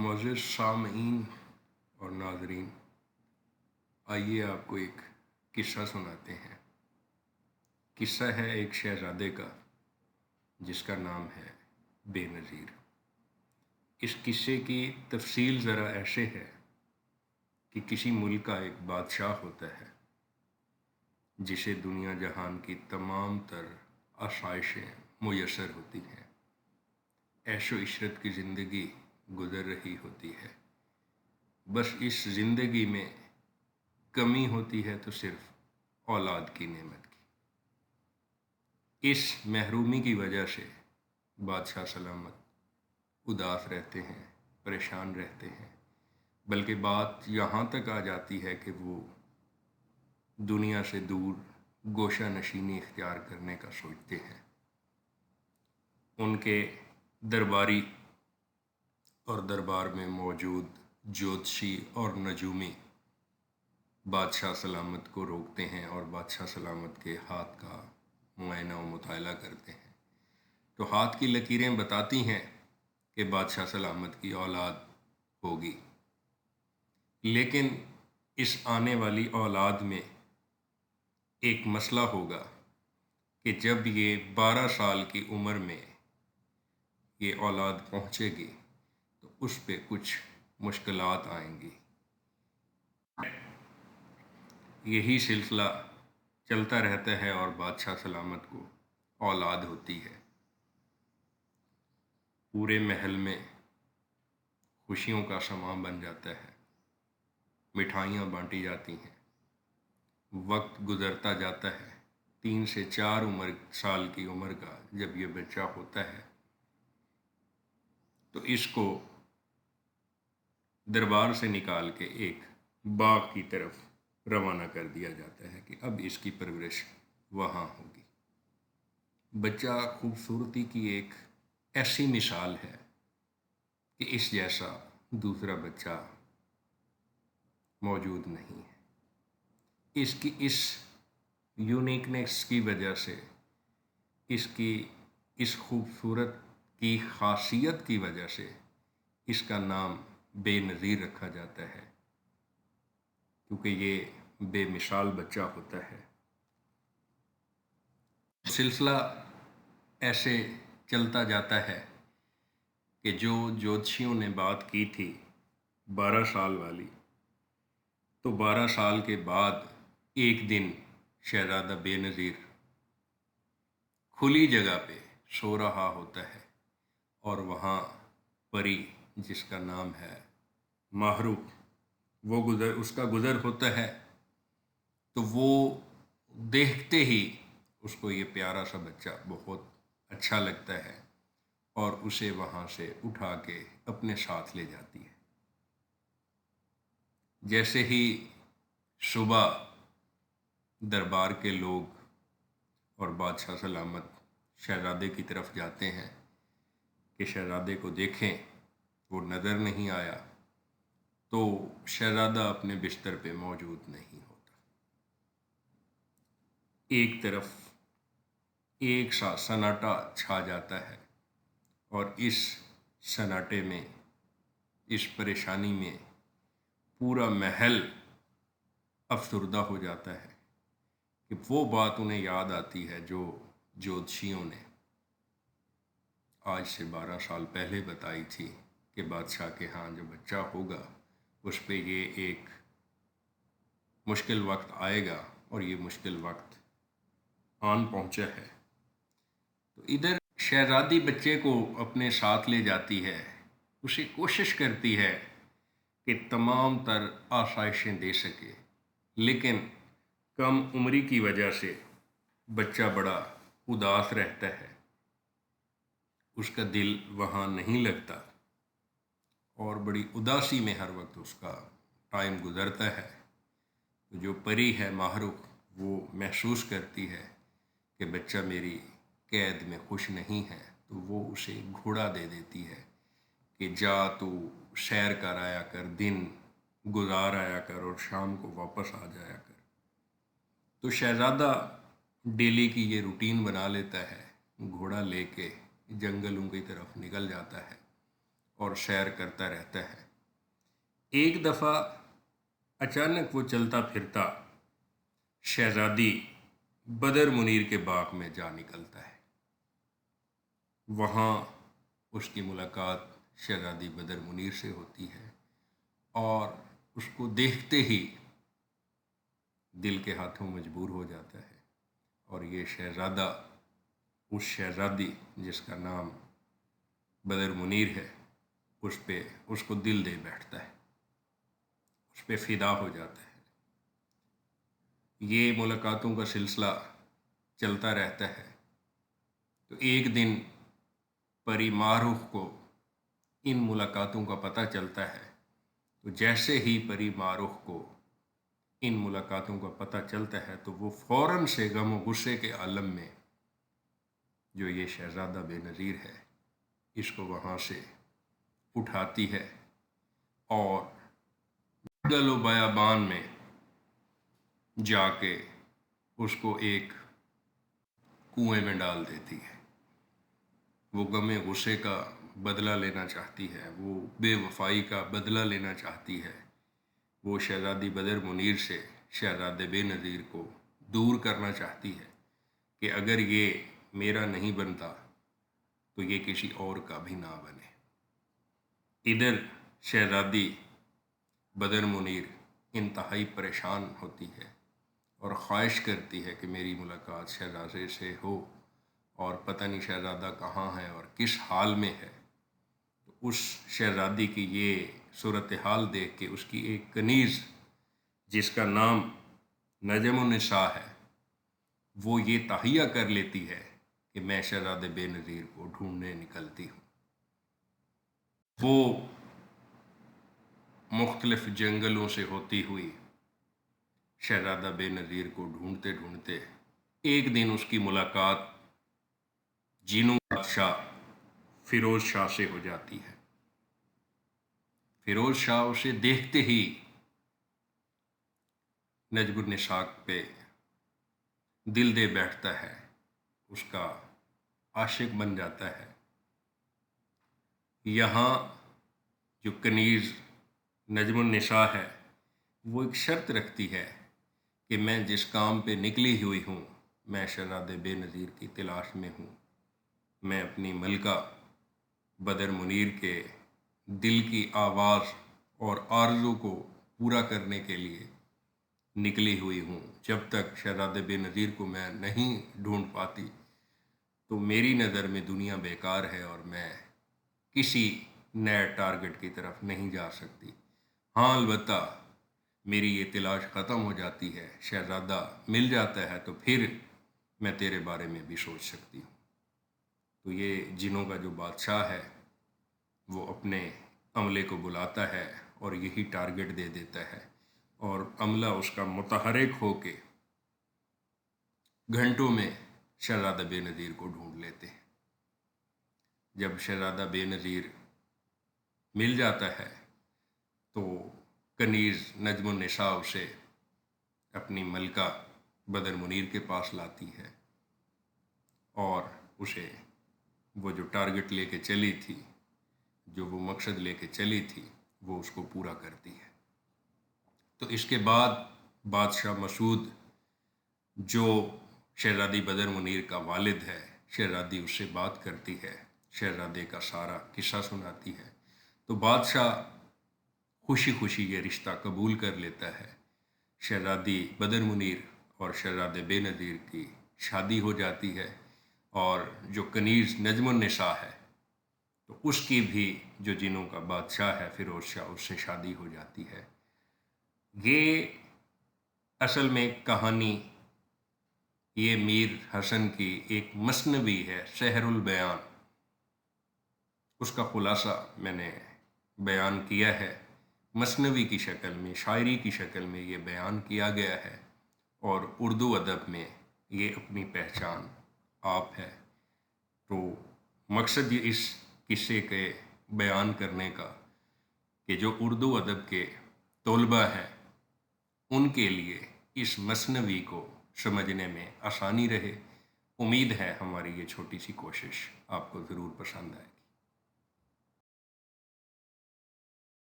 معزز سامعین اور ناظرین، آئیے آپ کو ایک قصہ سناتے ہیں۔ قصہ ہے ایک شہزادے کا جس کا نام ہے بے نظیر۔ اس قصے کی تفصیل ذرا ایسے ہے کہ کسی ملک کا ایک بادشاہ ہوتا ہے جسے دنیا جہان کی تمام تر آسائشیں میسر ہوتی ہیں، عیش و عشرت کی زندگی گزر رہی ہوتی ہے۔ بس اس زندگی میں کمی ہوتی ہے تو صرف اولاد کی نعمت کی۔ اس محرومی کی وجہ سے بادشاہ سلامت اداس رہتے ہیں، پریشان رہتے ہیں، بلکہ بات یہاں تک آ جاتی ہے کہ وہ دنیا سے دور گوشہ نشینی اختیار کرنے کا سوچتے ہیں۔ ان کے درباری اور دربار میں موجود جوتشی اور نجومی بادشاہ سلامت کو روکتے ہیں اور بادشاہ سلامت کے ہاتھ کا معائنہ و مطالعہ کرتے ہیں، تو ہاتھ کی لکیریں بتاتی ہیں کہ بادشاہ سلامت کی اولاد ہوگی، لیکن اس آنے والی اولاد میں ایک مسئلہ ہوگا کہ جب یہ 12 سال کی عمر میں یہ اولاد پہنچے گی تو اس پہ کچھ مشکلات آئیں گی۔ یہی سلسلہ چلتا رہتا ہے اور بادشاہ سلامت کو اولاد ہوتی ہے۔ پورے محل میں خوشیوں کا سماں بن جاتا ہے، مٹھائیاں بانٹی جاتی ہیں، وقت گزرتا جاتا ہے۔ 3 سے 4 سال کی عمر کا جب یہ بچہ ہوتا ہے تو اس کو دربار سے نکال کے ایک باغ کی طرف روانہ کر دیا جاتا ہے کہ اب اس کی پرورش وہاں ہوگی۔ بچہ خوبصورتی کی ایک ایسی مثال ہے کہ اس جیسا دوسرا بچہ موجود نہیں ہے۔ اس کی اس یونیکنیس کی وجہ سے، اس کی اس خوبصورت کی خاصیت کی وجہ سے اس کا نام بے نظیر رکھا جاتا ہے، کیونکہ یہ بے مثال بچہ ہوتا ہے۔ سلسلہ ایسے چلتا جاتا ہے کہ جو جوتشیوں نے بات کی تھی 12 سال والی، تو 12 سال کے بعد ایک دن شہزادہ بے نظیر کھلی جگہ پہ سو رہا ہوتا ہے اور وہاں پری جس کا نام ہے ماہرو اس کا گزر ہوتا ہے، تو وہ دیکھتے ہی اس کو یہ پیارا سا بچہ بہت اچھا لگتا ہے اور اسے وہاں سے اٹھا کے اپنے ساتھ لے جاتی ہے۔ جیسے ہی صبح دربار کے لوگ اور بادشاہ سلامت شہزادے کی طرف جاتے ہیں کہ شہزادے کو دیکھیں، وہ نظر نہیں آیا، تو شہزادہ اپنے بستر پہ موجود نہیں ہوتا۔ ایک طرف ایک سا سناٹا چھا جاتا ہے اور اس سناٹے میں، اس پریشانی میں پورا محل افسردہ ہو جاتا ہے کہ وہ بات انہیں یاد آتی ہے جو جوتشیوں نے آج سے 12 سال پہلے بتائی تھی کہ بادشاہ کے ہاں جو بچہ ہوگا اس پہ یہ ایک مشکل وقت آئے گا، اور یہ مشکل وقت آن پہنچا ہے۔ تو ادھر شہزادی بچے کو اپنے ساتھ لے جاتی ہے، اسے کوشش کرتی ہے کہ تمام تر آسائشیں دے سکے، لیکن کم عمری کی وجہ سے بچہ بڑا اداس رہتا ہے، اس کا دل وہاں نہیں لگتا اور بڑی اداسی میں ہر وقت اس کا ٹائم گزرتا ہے۔ جو پری ہے ماہرو، وہ محسوس کرتی ہے کہ بچہ میری قید میں خوش نہیں ہے، تو وہ اسے گھوڑا دے دیتی ہے کہ جا تو سیر کر آیا کر، دن گزار آیا کر اور شام کو واپس آ جایا کر۔ تو شہزادہ ڈیلی کی یہ روٹین بنا لیتا ہے، گھوڑا لے کے جنگلوں کی طرف نکل جاتا ہے اور سیر کرتا رہتا ہے۔ ایک دفعہ اچانک وہ چلتا پھرتا شہزادی بدر منیر کے باغ میں جا نکلتا ہے۔ وہاں اس کی ملاقات شہزادی بدر منیر سے ہوتی ہے اور اس کو دیکھتے ہی دل کے ہاتھوں مجبور ہو جاتا ہے، اور یہ شہزادہ اس شہزادی جس کا نام بدر منیر ہے اس کو دل دے بیٹھتا ہے، اس پہ فدا ہو جاتا ہے۔ یہ ملاقاتوں کا سلسلہ چلتا رہتا ہے۔ تو ایک دن پری معروف کو ان ملاقاتوں کا پتہ چلتا ہے، تو جیسے ہی پری معروف کو ان ملاقاتوں کا پتہ چلتا ہے تو وہ فوراً سے غم و غصے کے عالم میں جو یہ شہزادہ بے نظیر ہے اس کو وہاں سے اٹھاتی ہے اور جنگل و بیابان میں جا کے اس کو ایک کنویں میں ڈال دیتی ہے۔ وہ غم غصے کا بدلہ لینا چاہتی ہے، وہ بے وفائی کا بدلہ لینا چاہتی ہے، وہ شہزادی بدر منیر سے شہزادے بے نظیر کو دور کرنا چاہتی ہے کہ اگر یہ میرا نہیں بنتا تو یہ کسی اور کا بھی نہ بنے۔ ادھر شہزادی بدر منیر انتہائی پریشان ہوتی ہے اور خواہش کرتی ہے کہ میری ملاقات شہزادے سے ہو، اور پتہ نہیں شہزادہ کہاں ہے اور کس حال میں ہے۔ تو اس شہزادی کی یہ صورتحال دیکھ کے اس کی ایک کنیز جس کا نام نجم النساء ہے وہ یہ تہیہ کر لیتی ہے کہ میں شہزادے بے نظیر کو ڈھونڈنے نکلتی ہوں۔ وہ مختلف جنگلوں سے ہوتی ہوئی شہزادہ بے نظیر کو ڈھونڈتے ڈھونڈتے ایک دن اس کی ملاقات جینوں بادشاہ فیروز شاہ سے ہو جاتی ہے۔ فیروز شاہ اسے دیکھتے ہی نجم النساء پہ دل دے بیٹھتا ہے، اس کا عاشق بن جاتا ہے۔ یہاں جو کنیز نجم النساء ہے وہ ایک شرط رکھتی ہے کہ میں جس کام پہ نکلی ہوئی ہوں، میں شہزادے بے نظیر کی تلاش میں ہوں، میں اپنی ملکہ بدر منیر کے دل کی آواز اور آرزو کو پورا کرنے کے لیے نکلی ہوئی ہوں۔ جب تک شہزادے بے نظیر کو میں نہیں ڈھونڈ پاتی تو میری نظر میں دنیا بیکار ہے اور میں کسی نئے ٹارگٹ کی طرف نہیں جا سکتی۔ ہاں البتہ میری یہ تلاش ختم ہو جاتی ہے، شہزادہ مل جاتا ہے تو پھر میں تیرے بارے میں بھی سوچ سکتی ہوں۔ تو یہ جنوں کا جو بادشاہ ہے وہ اپنے عملے کو بلاتا ہے اور یہی ٹارگٹ دے دیتا ہے، اور عملہ اس کا متحرک ہو کے گھنٹوں میں شہزادہ بے نظیر کو ڈھونڈ لیتے ہیں۔ جب شہزادہ بے نظیر مل جاتا ہے تو کنیز نجم النساء اسے اپنی ملکہ بدر منیر کے پاس لاتی ہے اور اسے وہ جو ٹارگٹ لے کے چلی تھی، جو وہ مقصد لے کے چلی تھی، وہ اس کو پورا کرتی ہے۔ تو اس کے بعد بادشاہ مسعود جو شہزادی بدر منیر کا والد ہے، شہزادی اس سے بات کرتی ہے، شہزادے کا سارا قصہ سناتی ہے، تو بادشاہ خوشی خوشی یہ رشتہ قبول کر لیتا ہے۔ شہزادی بدر منیر اور شہزادے بے نظیر کی شادی ہو جاتی ہے، اور جو کنیز نجم النساء ہے تو اس کی بھی جو جنوں کا بادشاہ ہے فیروز شاہ، اس سے شادی ہو جاتی ہے۔ یہ اصل میں کہانی یہ میر حسن کی ایک مثنوی ہے، سحر البیان، اس کا خلاصہ میں نے بیان کیا ہے۔ مثنوی کی شکل میں، شاعری کی شکل میں یہ بیان کیا گیا ہے، اور اردو ادب میں یہ اپنی پہچان آپ ہے۔ تو مقصد یہ اس قصے کے بیان کرنے کا کہ جو اردو ادب کے طلباء ہیں ان کے لیے اس مثنوی کو سمجھنے میں آسانی رہے۔ امید ہے ہماری یہ چھوٹی سی کوشش آپ کو ضرور پسند آئے گی۔